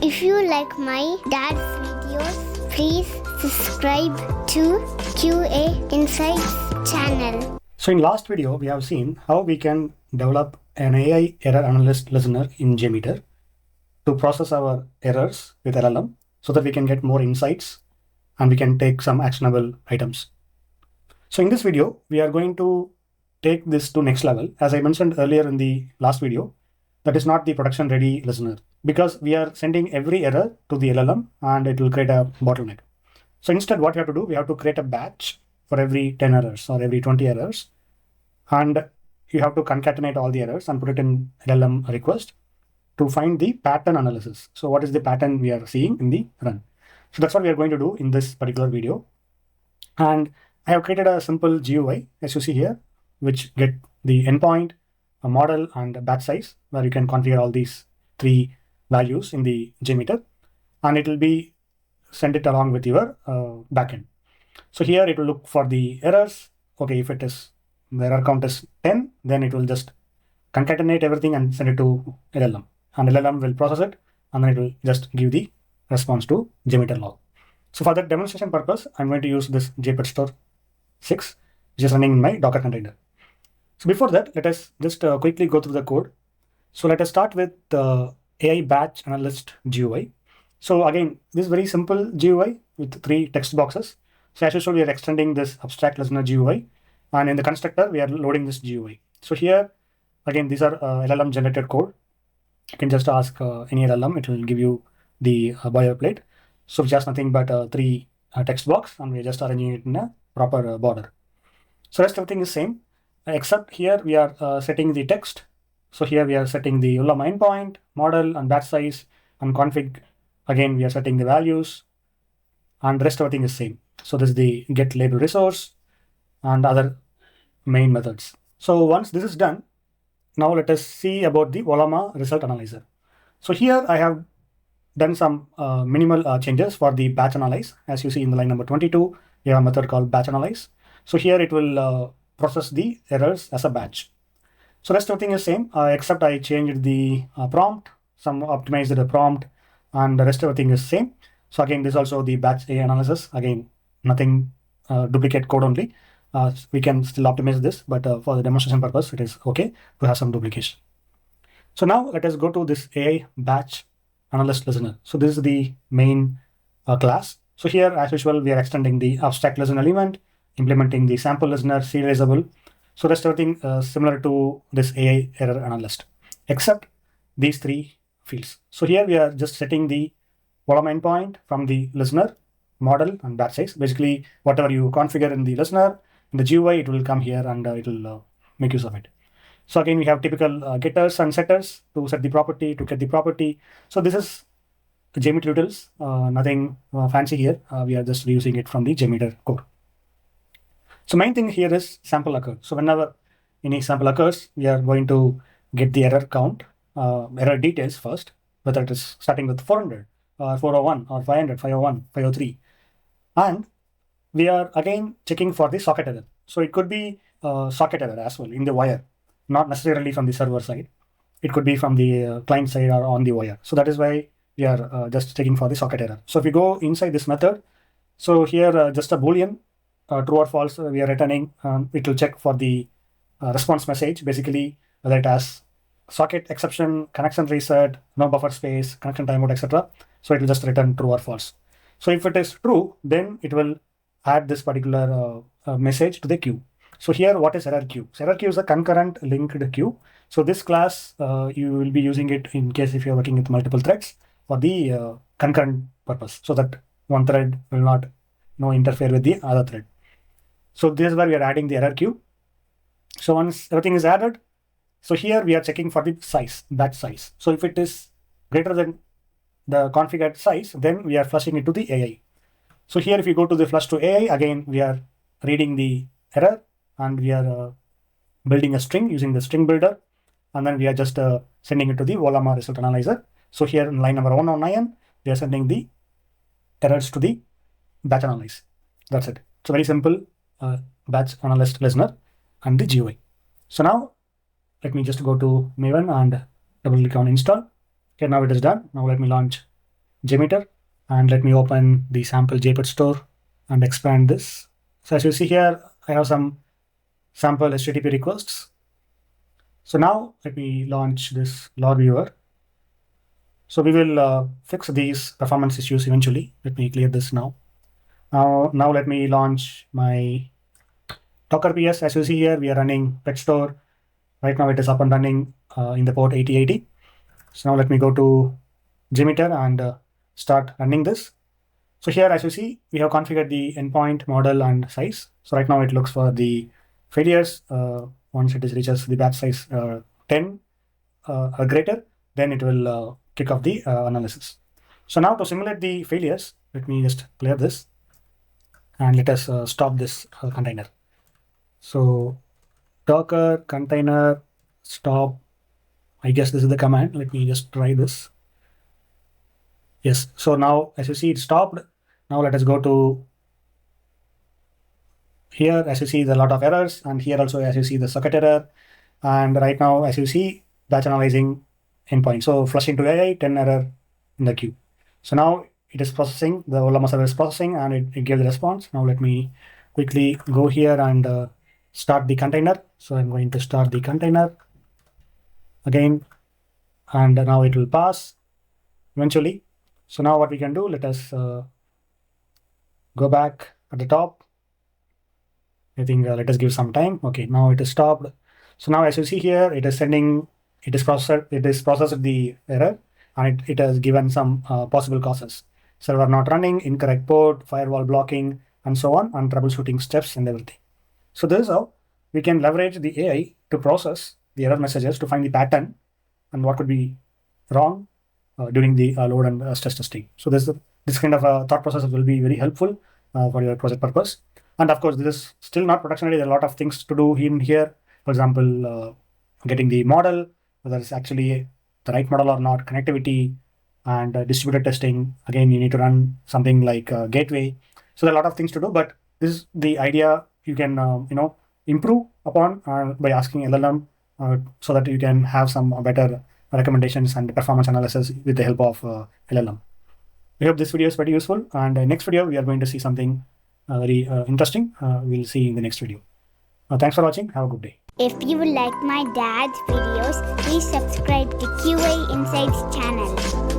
If you like my dad's videos, please subscribe to QAInsights channel. So in last video, we have seen how we can develop an AI error analyst listener in JMeter to process our errors with LLM so that we can get more insights and we can take some actionable items. So in this video, we are going to take this to next level. As I mentioned earlier in the last video, that is not the production ready listener because we are sending every error to the LLM and it will create a bottleneck. So instead, what we have to do, we have to create a batch for every 10 errors or every 20 errors. And you have to concatenate all the errors and put it in LLM request to find the pattern analysis. So what is the pattern we are seeing in the run? So that's what we are going to do in this particular video. And I have created a simple GUI, as you see here, which get the endpoint, a model, and a batch size, where you can configure all these three values in the JMeter, and it will be send it along with your backend. So here it will look for the errors. Okay, if it is the error count is 10, then it will just concatenate everything and send it to LLM, and LLM will process it, and then it will just give the response to JMeter log. So for that demonstration purpose, I'm going to use this JPET 6, which is running in my Docker container. So before that, let us just quickly go through the code. So let us start with the AI Batch Analyst GUI. So again, this is very simple GUI with 3 text boxes. So as usual, we are extending this abstract listener GUI, and in the constructor, we are loading this GUI. So here, again, these are LLM generated code. You can just ask any LLM, it will give you the boilerplate. So just nothing but 3 text box, and we're just arranging it in a proper border. So rest everything is same, except here we are setting the text. So here we are setting the Ollama endpoint, model, and batch size, and config. Again, we are setting the values, and the rest everything is same. So this is the get label resource and other main methods. So once this is done, now let us see about the Ollama result analyzer. So here I have done some minimal changes for the batch analyze. As you see in the line number 22, we have a method called batch analyze. So here it will process the errors as a batch. So rest everything is same, except I changed the prompt, some optimized the prompt, and the rest everything is same. So again, this is also the batch AI analysis. Again, nothing duplicate code only. We can still optimize this, but for the demonstration purpose, it is okay to have some duplication. So now let us go to this AI Batch Analyst Listener. So this is the main class. So here, as usual, we are extending the abstract listener element, implementing the sample listener serializable. So rest everything similar to this AI error analyst, except these 3 fields. So here we are just setting the Ollama endpoint from the listener, model, and batch size. Basically, whatever you configure in the listener, in the GUI, it will come here and it will make use of it. So again, we have typical getters and setters to set the property, to get the property. So this is JMeter utils, nothing fancy here. We are just reusing it from the JMeter core. So main thing here is sample occur. So whenever any sample occurs, we are going to get the error count, error details first, whether it is starting with 400 or 401 or 500, 501, 503. And we are again checking for the socket error. So it could be socket error as well in the wire, not necessarily from the server side. It could be from the client side or on the wire. So that is why we are just checking for the socket error. So if we go inside this method, so here just a Boolean, true or false, we are returning. It will check for the response message, basically whether it has socket exception, connection reset, no buffer space, connection timeout, etc. So it will just return true or false. So if it is true, then it will add this particular message to the queue. So here, what is error queue? So error queue is a concurrent linked queue. So this class, you will be using it in case if you're working with multiple threads for the concurrent purpose, so that one thread will not interfere with the other thread. So this is where we are adding the error queue. So once everything is added, so here we are checking for the size, batch size. So if it is greater than the configured size, then we are flushing it to the AI. So here, if you go to the flush to AI, again, we are reading the error and we are building a string using the string builder. And then we are just sending it to the Ollama result analyzer. So here in line number 109, we are sending the errors to the batch analyze. That's it. It's a very simple batch analyst listener and the GUI. So now let me just go to Maven and double click on install. Okay, now it is done. Now let me launch JMeter, and let me open the sample JPEG store and expand this. So as you see here, I have some sample HTTP requests. So now let me launch this log viewer. So we will fix these performance issues eventually. Let me clear this now. Now let me launch my Docker PS. As you see here, we are running pet store. Right now it is up and running in the port 8080. So now let me go to JMeter and start running this. So here, as you see, we have configured the endpoint, model, and size. So right now it looks for the failures. Once it reaches the batch size 10 or greater, then it will kick off the analysis. So now to simulate the failures, let me just clear this and let us stop this container. So Docker container stop. I guess this is the command. Let me just try this. Yes. So now, as you see, it stopped. Now let us go to here. As you see, there are a lot of errors, and here also, as you see, the socket error. And right now, as you see, batch analyzing endpoint. So flushing to AI, 10 error in the queue. So now it is processing. The Ollama server is processing, and it gave the response. Now let me quickly go here and start the container. So I'm going to start the container again, and now it will pass eventually. So now what we can do, let us go back at the top. I think let us give some time. Okay, now it is stopped. So now as you see here, it is sending, it is processed the error, and it has given some possible causes. Server not running, incorrect port, firewall blocking, and so on, and troubleshooting steps and everything. So this is how we can leverage the AI to process the error messages to find the pattern and what could be wrong during the load and stress testing. So this kind of thought process will be very helpful for your project purpose. And of course, this is still not production ready. There are a lot of things to do in here. For example, getting the model, whether it's actually the right model or not, connectivity, and distributed testing. Again, you need to run something like gateway. So there are a lot of things to do, but this is the idea you can improve upon by asking LLM so that you can have some better recommendations and performance analysis with the help of LLM. We hope this video is very useful, and next video we are going to see something very interesting. We'll see in the next video. Thanks for watching. Have a good day. If you like my dad's videos, please subscribe to QAInsights channel.